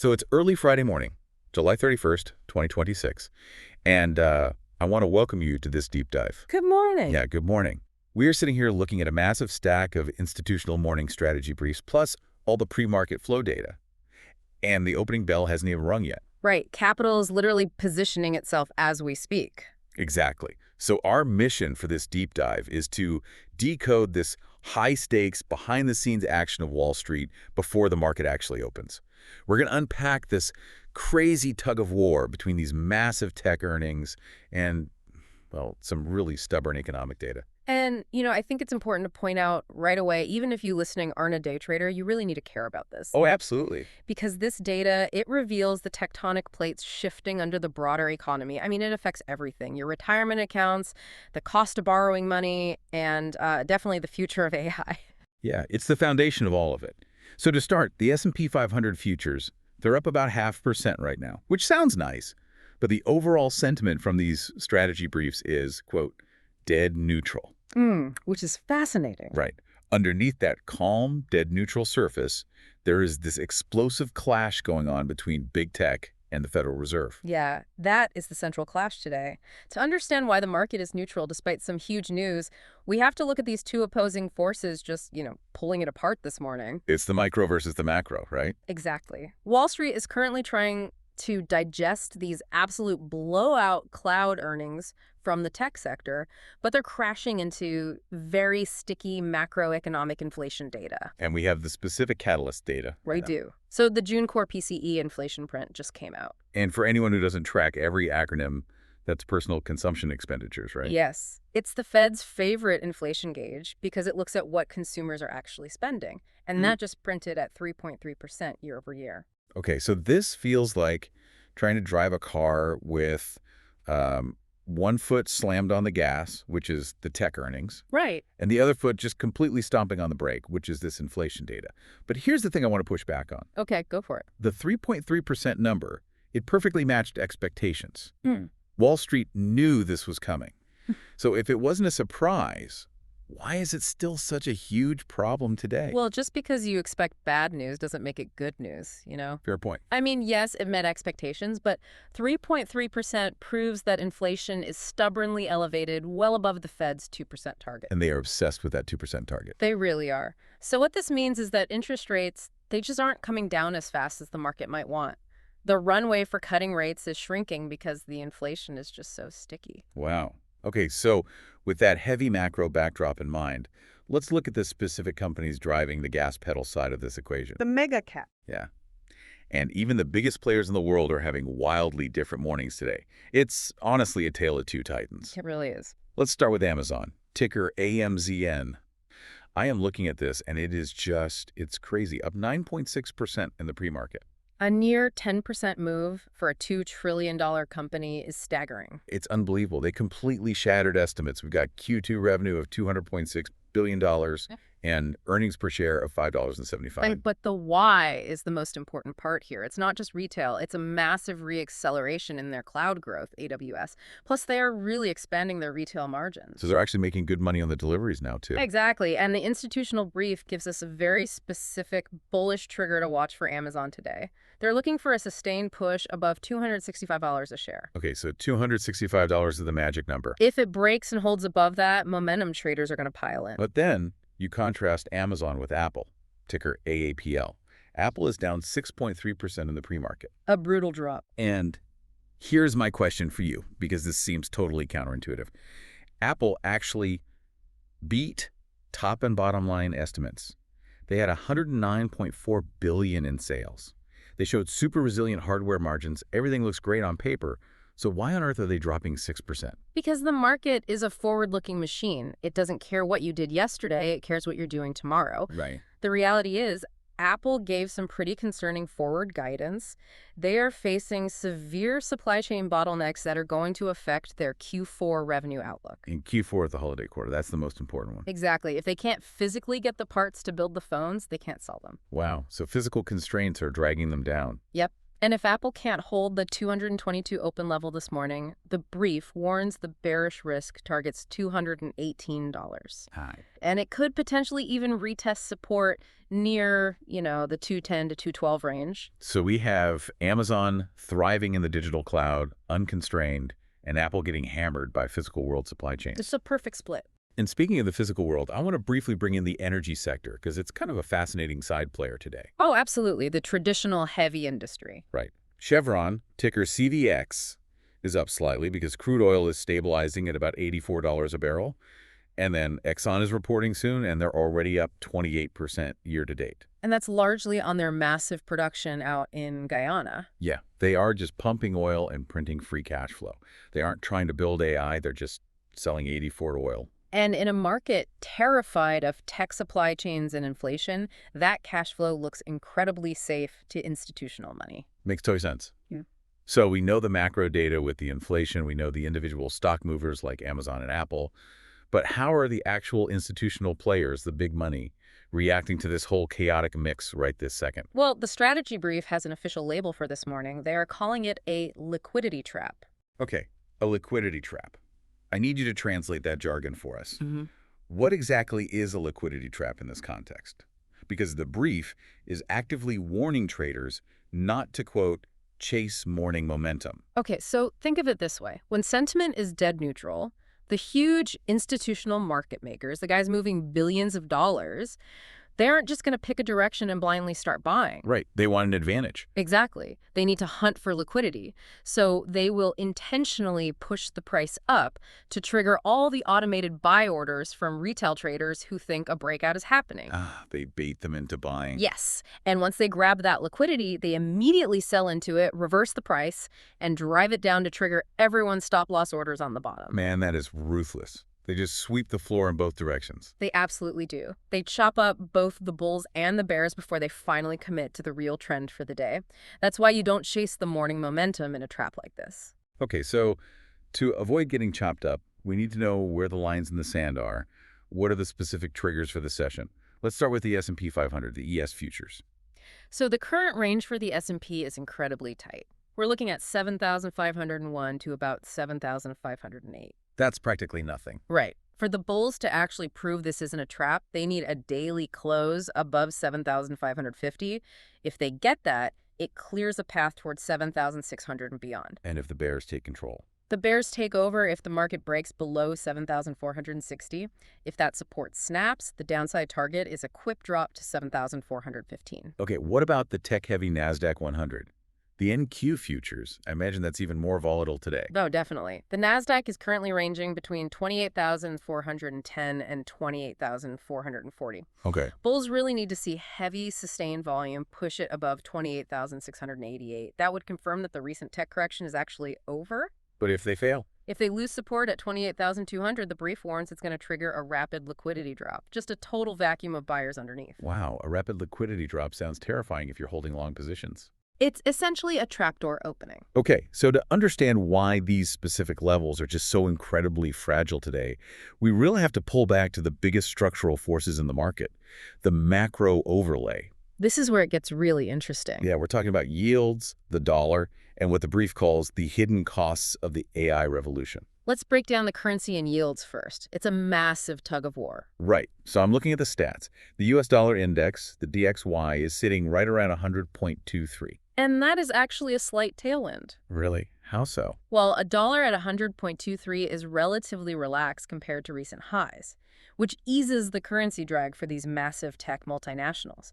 So it's early Friday morning, July 31st, 2026, and I want to welcome you to this deep dive. Good morning. Yeah, good morning. We are sitting here looking at a massive stack of institutional morning strategy briefs, plus all the pre-market flow data. And the opening bell hasn't even rung yet. Right. Capital is literally positioning itself as we speak. Exactly. So our mission for this deep dive is to decode this high-stakes, behind-the-scenes action of Wall Street before the market actually opens. We're going to unpack this crazy tug-of-war between these massive tech earnings and, well, some really stubborn economic data. And, I think it's important to point out right away, even if you listening aren't a day trader, you really need to care about this. Oh, absolutely. Because this data, it reveals the tectonic plates shifting under the broader economy. I mean, it affects everything. Your retirement accounts, the cost of borrowing money, and definitely the future of AI. Yeah, it's the foundation of all of it. So to start, the S&P 500 futures, they're up about 0.5% right now, which sounds nice. But the overall sentiment from these strategy briefs is, quote, dead neutral. Which is fascinating. Right. Underneath that calm, dead neutral surface, there is this explosive clash going on between big tech and the Federal Reserve. Yeah, that is the central clash today. To understand why the market is neutral despite some huge news, we have to look at these two opposing forces just, pulling it apart this morning. It's the micro versus the macro, right? Exactly. Wall Street is currently trying to digest these absolute blowout cloud earnings from the tech sector, but they're crashing into very sticky macroeconomic inflation data. And we have the specific catalyst data. We do. So the June core PCE inflation print just came out. And for anyone who doesn't track every acronym, that's personal consumption expenditures, right? Yes. It's the Fed's favorite inflation gauge because it looks at what consumers are actually spending. And that just printed at 3.3% year over year. Okay, so this feels like trying to drive a car with one foot slammed on the gas, which is the tech earnings. Right. And the other foot just completely stomping on the brake, which is this inflation data. But here's the thing I want to push back on. Okay, go for it. The 3.3% number, it perfectly matched expectations. Wall Street knew this was coming. So if it wasn't a surprise, why is it still such a huge problem today? Well, just because you expect bad news doesn't make it good news, Fair point. I mean, yes, it met expectations, but 3.3% proves that inflation is stubbornly elevated well above the Fed's 2% target. And they are obsessed with that 2% target. They really are. So what this means is that interest rates, they just aren't coming down as fast as the market might want. The runway for cutting rates is shrinking because the inflation is just so sticky. Wow. Okay, so with that heavy macro backdrop in mind, let's look at the specific companies driving the gas pedal side of this equation. The mega cap. Yeah. And even the biggest players in the world are having wildly different mornings today. It's honestly a tale of two titans. It really is. Let's start with Amazon, ticker AMZN. I am looking at this, and it is it's crazy, up 9.6% in the pre-market. A near 10% move for a $2 trillion company is staggering. It's unbelievable. They completely shattered estimates. We've got Q2 revenue of $200.6 billion and earnings per share of $5.75. But the why is the most important part here. It's not just retail. It's a massive reacceleration in their cloud growth, AWS. Plus, they are really expanding their retail margins. So they're actually making good money on the deliveries now, too. Exactly. And the institutional brief gives us a very specific bullish trigger to watch for Amazon today. They're looking for a sustained push above $265 a share. Okay, so $265 is the magic number. If it breaks and holds above that, momentum traders are going to pile in. But then you contrast Amazon with Apple, ticker AAPL. Apple is down 6.3% in the pre-market. A brutal drop. And here's my question for you, because this seems totally counterintuitive. Apple actually beat top and bottom line estimates. They had $109.4 billion in sales. They showed super resilient hardware margins. Everything looks great on paper. So why on earth are they dropping 6%? Because the market is a forward-looking machine. It doesn't care what you did yesterday. It cares what you're doing tomorrow. Right. The reality is, Apple gave some pretty concerning forward guidance. They are facing severe supply chain bottlenecks that are going to affect their Q4 revenue outlook. In Q4 of the holiday quarter, that's the most important one. Exactly. If they can't physically get the parts to build the phones, they can't sell them. Wow. So physical constraints are dragging them down. Yep. And if Apple can't hold the 222 open level this morning, the brief warns the bearish risk targets $218. Hi. And it could potentially even retest support near, the 210 to 212 range. So we have Amazon thriving in the digital cloud, unconstrained, and Apple getting hammered by physical world supply chains. It's a perfect split. And speaking of the physical world, I want to briefly bring in the energy sector because it's kind of a fascinating side player today. Oh, absolutely. The traditional heavy industry. Right. Chevron, ticker CVX, is up slightly because crude oil is stabilizing at about $84 a barrel. And then Exxon is reporting soon, and they're already up 28% year to date. And that's largely on their massive production out in Guyana. Yeah, they are just pumping oil and printing free cash flow. They aren't trying to build AI, they're just selling 84 oil. And in a market terrified of tech supply chains and inflation, that cash flow looks incredibly safe to institutional money. Makes total sense. Yeah. So we know the macro data with the inflation, we know the individual stock movers like Amazon and Apple, but how are the actual institutional players, the big money, reacting to this whole chaotic mix right this second? Well, the strategy brief has an official label for this morning. They are calling it a liquidity trap. Okay, a liquidity trap. I need you to translate that jargon for us. Mm-hmm. What exactly is a liquidity trap in this context? Because the brief is actively warning traders not to, quote, chase morning momentum. Okay, so think of it this way. When sentiment is dead neutral, the huge institutional market makers, the guys moving billions of dollars, they aren't just going to pick a direction and blindly start buying. Right. They want an advantage. Exactly. They need to hunt for liquidity. So they will intentionally push the price up to trigger all the automated buy orders from retail traders who think a breakout is happening. They bait them into buying. Yes. And once they grab that liquidity, they immediately sell into it, reverse the price, and drive it down to trigger everyone's stop-loss orders on the bottom. Man, that is ruthless. They just sweep the floor in both directions. They absolutely do. They chop up both the bulls and the bears before they finally commit to the real trend for the day. That's why you don't chase the morning momentum in a trap like this. Okay, so to avoid getting chopped up, we need to know where the lines in the sand are. What are the specific triggers for the session? Let's start with the S&P 500, the ES futures. So the current range for the S&P is incredibly tight. We're looking at 7,501 to about 7,508. That's practically nothing. Right. For the bulls to actually prove this isn't a trap, they need a daily close above 7,550. If they get that, it clears a path towards 7,600 and beyond. And if the bears take control? The bears take over if the market breaks below 7,460. If that support snaps, the downside target is a quick drop to 7,415. Okay, what about the tech-heavy NASDAQ 100? The NQ futures, I imagine that's even more volatile today. Oh, definitely. The NASDAQ is currently ranging between 28,410 and 28,440. Okay. Bulls really need to see heavy, sustained volume push it above 28,688. That would confirm that the recent tech correction is actually over. But if they fail? If they lose support at 28,200, the brief warns it's going to trigger a rapid liquidity drop, just a total vacuum of buyers underneath. Wow, a rapid liquidity drop sounds terrifying if you're holding long positions. It's essentially a trapdoor opening. Okay, so to understand why these specific levels are just so incredibly fragile today, we really have to pull back to the biggest structural forces in the market, the macro overlay. This is where it gets really interesting. Yeah, we're talking about yields, the dollar, and what the brief calls the hidden costs of the AI revolution. Let's break down the currency and yields first. It's a massive tug of war. Right. So I'm looking at the stats. The U.S. dollar index, the DXY, is sitting right around 100.23. And that is actually a slight tailwind. Really? How so? Well, a dollar at 100.23 is relatively relaxed compared to recent highs, which eases the currency drag for these massive tech multinationals.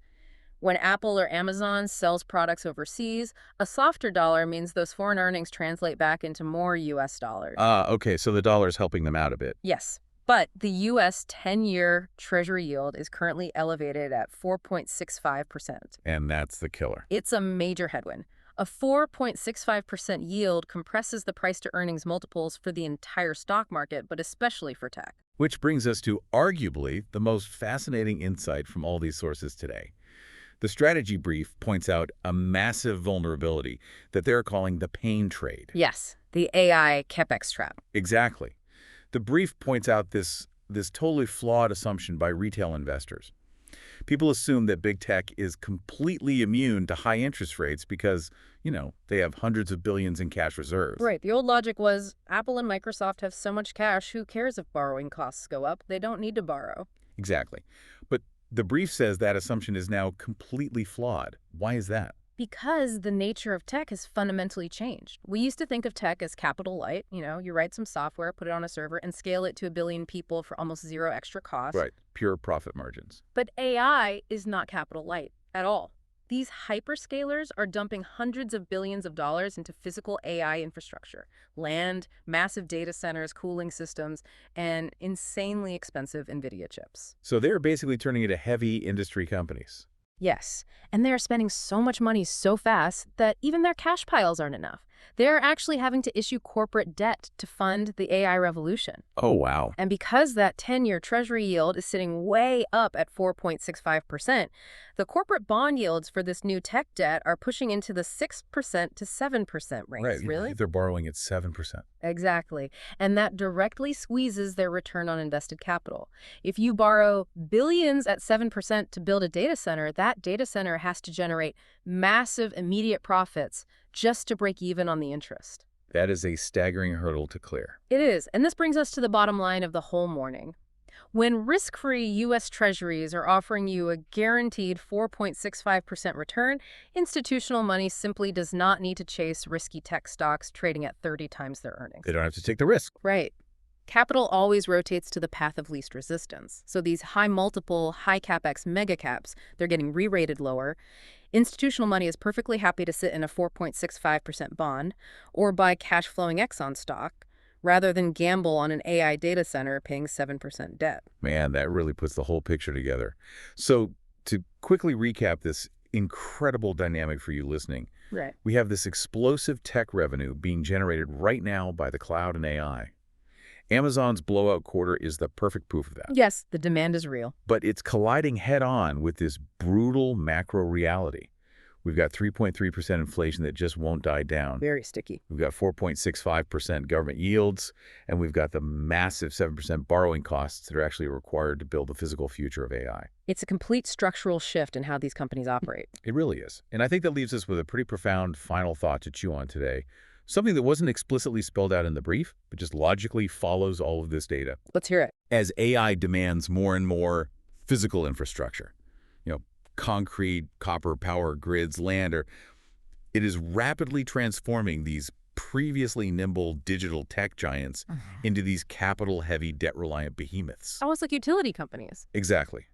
When Apple or Amazon sells products overseas, a softer dollar means those foreign earnings translate back into more U.S. dollars. Okay, so the dollar is helping them out a bit. Yes, but the U.S. 10-year Treasury yield is currently elevated at 4.65%. And that's the killer. It's a major headwind. A 4.65% yield compresses the price-to-earnings multiples for the entire stock market, but especially for tech. Which brings us to arguably the most fascinating insight from all these sources today. The strategy brief points out a massive vulnerability that they're calling the pain trade. Yes, the AI CapEx trap. Exactly. The brief points out this totally flawed assumption by retail investors. People assume that big tech is completely immune to high interest rates because, they have hundreds of billions in cash reserves. Right. The old logic was Apple and Microsoft have so much cash, who cares if borrowing costs go up? They don't need to borrow. Exactly. But the brief says that assumption is now completely flawed. Why is that? Because the nature of tech has fundamentally changed. We used to think of tech as capital light. You write some software, put it on a server, and scale it to a billion people for almost zero extra cost. Right. Pure profit margins. But AI is not capital light at all. These hyperscalers are dumping hundreds of billions of dollars into physical AI infrastructure, land, massive data centers, cooling systems, and insanely expensive NVIDIA chips. So they're basically turning into heavy industry companies. Yes, and they are spending so much money so fast that even their cash piles aren't enough. They're actually having to issue corporate debt to fund the AI revolution. Oh, wow. And because that 10-year Treasury yield is sitting way up at 4.65%, the corporate bond yields for this new tech debt are pushing into the 6% to 7% range. Right. Really? They're borrowing at 7%. Exactly. And that directly squeezes their return on invested capital. If you borrow billions at 7% to build a data center, that data center has to generate massive immediate profits just to break even on the interest. That is a staggering hurdle to clear. It is. And this brings us to the bottom line of the whole morning. When risk-free U.S. Treasuries are offering you a guaranteed 4.65% return, institutional money simply does not need to chase risky tech stocks trading at 30 times their earnings. They don't have to take the risk. Right. Capital always rotates to the path of least resistance. So these high multiple, high capex mega caps, they're getting re-rated lower. Institutional money is perfectly happy to sit in a 4.65% bond or buy cash-flowing Exxon stock rather than gamble on an AI data center paying 7% debt. Man, that really puts the whole picture together. So to quickly recap this incredible dynamic for you listening, Right. we have this explosive tech revenue being generated right now by the cloud and AI. Amazon's blowout quarter is the perfect proof of that. Yes, the demand is real. But it's colliding head-on with this brutal macro reality. We've got 3.3% inflation that just won't die down. Very sticky. We've got 4.65% government yields, and we've got the massive 7% borrowing costs that are actually required to build the physical future of AI. It's a complete structural shift in how these companies operate. It really is. And I think that leaves us with a pretty profound final thought to chew on today. Something that wasn't explicitly spelled out in the brief, but just logically follows all of this data. Let's hear it. As AI demands more and more physical infrastructure, concrete, copper power grids, land, it is rapidly transforming these previously nimble digital tech giants into these capital-heavy, debt-reliant behemoths. Almost like utility companies. Exactly.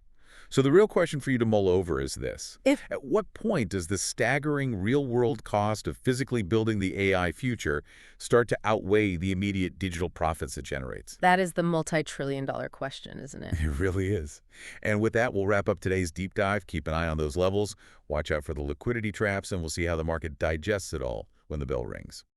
So the real question for you to mull over is this. If At what point does the staggering real-world cost of physically building the AI future start to outweigh the immediate digital profits it generates? that is the multi-trillion-dollar question, isn't it? It really is. And with that, we'll wrap up today's deep dive. Keep an eye on those levels. Watch out for the liquidity traps, and we'll see how the market digests it all when the bell rings.